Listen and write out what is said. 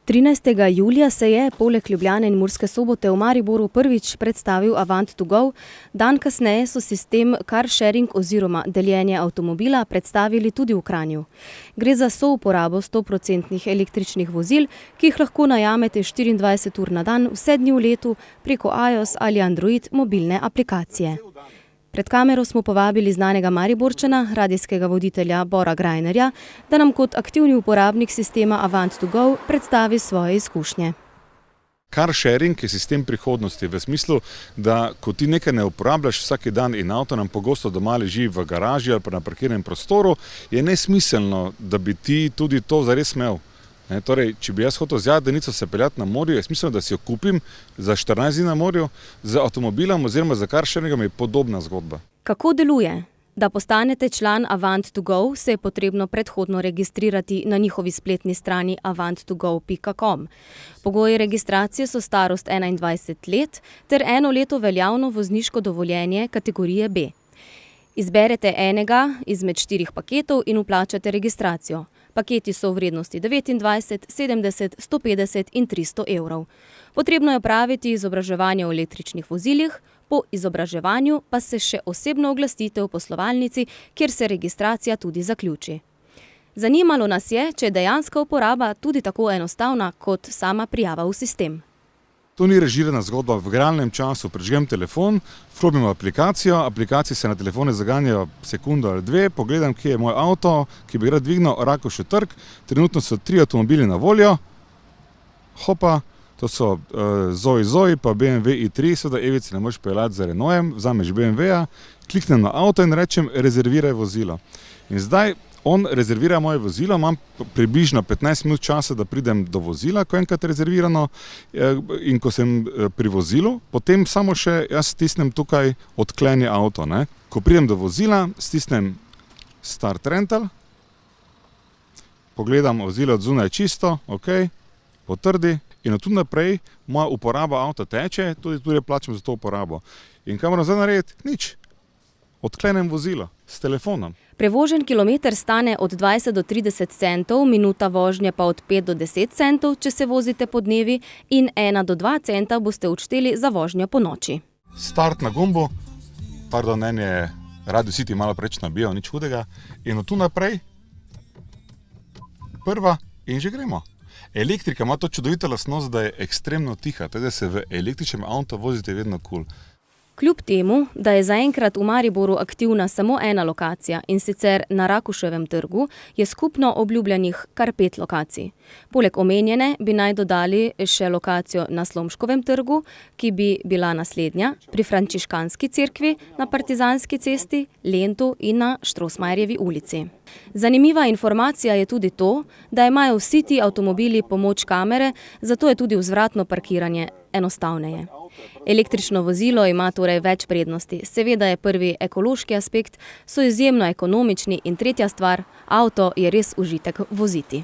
13. julija se je poleg Ljubljane in Murske Sobote v Mariboru prvič predstavil Avant2Go, dan kasneje so sistem car sharing oziroma deljenje avtomobila predstavili tudi v Kranju. Gre za souporabo 100% električnih vozil, ki jih lahko najamete 24 ur na dan, vse dni v letu preko iOS ali Android mobilne aplikacije. Pred kamero smo povabili znanega Mariborčana, radijskega voditelja Bora Grajnerja, da nam kot aktivni uporabnik sistema Avant2Go predstavi svoje izkušnje. Car sharing je sistem prihodnosti v smislu, da ko ti nekaj ne uporabljaš vsak dan in avto nam pogosto doma leži v garaži ali pa na parkirnem prostoru, je nesmiselno, da bi ti tudi to zares imel. Torej, če bi jaz hotel z jadrnico se peljati na morju, je smiselno, da si jo kupim za 14 dni na morju, z avtomobilom oziroma za car sharingom je podobna zgodba. Kako deluje? Da postanete član Avant2Go, se je potrebno predhodno registrirati na njihovi spletni strani avant2go.com. Pogoji registracije so starost 21 let ter 1 leto veljavno vozniško dovoljenje kategorije B. Izberete enega izmed 4 paketov in vplačate registracijo. Paketi so v vrednosti 29, 70, 150 in 300 evrov. Potrebno je opraviti izobraževanje o električnih vozilih, po izobraževanju pa se še osebno oglasite v poslovalnici, kjer se registracija tudi zaključi. Zanimalo nas je, če je dejanska uporaba tudi tako enostavna kot sama prijava v sistem. To ni režirana zgodba. V realnem času prižgem telefon, vklopim aplikacijo, aplikacije se na telefone zaganjajo sekundo ali 2, pogledam, kje je moj avto, ki bi rad dvignil, Rakovšev trg, trenutno so 3 avtomobili na voljo, hopa, to so Zoe pa BMW i3, seveda Evice ne moreš peljati za Renaultem, vzameš BMW-ja, kliknem na avto in rečem rezerviraj vozilo. In zdaj on rezervira moje vozilo, imam približno 15 minut časa, da pridem do vozila, ko je enkrat rezervirano, in ko sem pri vozilu, potem samo še jaz stisnem tukaj odkleni avto. Ko pridem do vozila, stisnem Start Rental, pogledam vozilo od zunaj čisto, ok, potrdi in od tu naprej moja uporaba avta teče, tudi plačam za to uporabo. In kaj moram zdaj narediti? Nič. Odklenem vozilo s telefonom. Prevožen kilometer stane od 20 do 30 centov, minuta vožnje pa od 5 do 10 centov, če se vozite po dnevi, in 1 do 2 centa boste odšteli za vožnjo po noči. Start na gumbu, pardon, je Radio City malo preč nabijal, nič hudega, in od tu naprej prva in že gremo. Elektrika ima to čudovito lastnost, da je ekstremno tiha, teda se v električnem avtu vozite vedno kul. Kljub temu, da je zaenkrat v Mariboru aktivna samo ena lokacija, in sicer na Rakovševem trgu, je skupno obljubljenih kar 5 lokacij. Poleg omenjene bi naj dodali še lokacijo na Slomškovem trgu, ki bi bila naslednja, pri Frančiškanski cerkvi, na Partizanski cesti, Lentu in na Štrosmajerjevi ulici. Zanimiva informacija je tudi to, da imajo vsi ti avtomobili pomoč kamere, zato je tudi vzvratno parkiranje enostavneje. Električno vozilo ima torej več prednosti. Seveda je prvi ekološki aspekt, so izjemno ekonomični in tretja stvar, avto je res užitek voziti.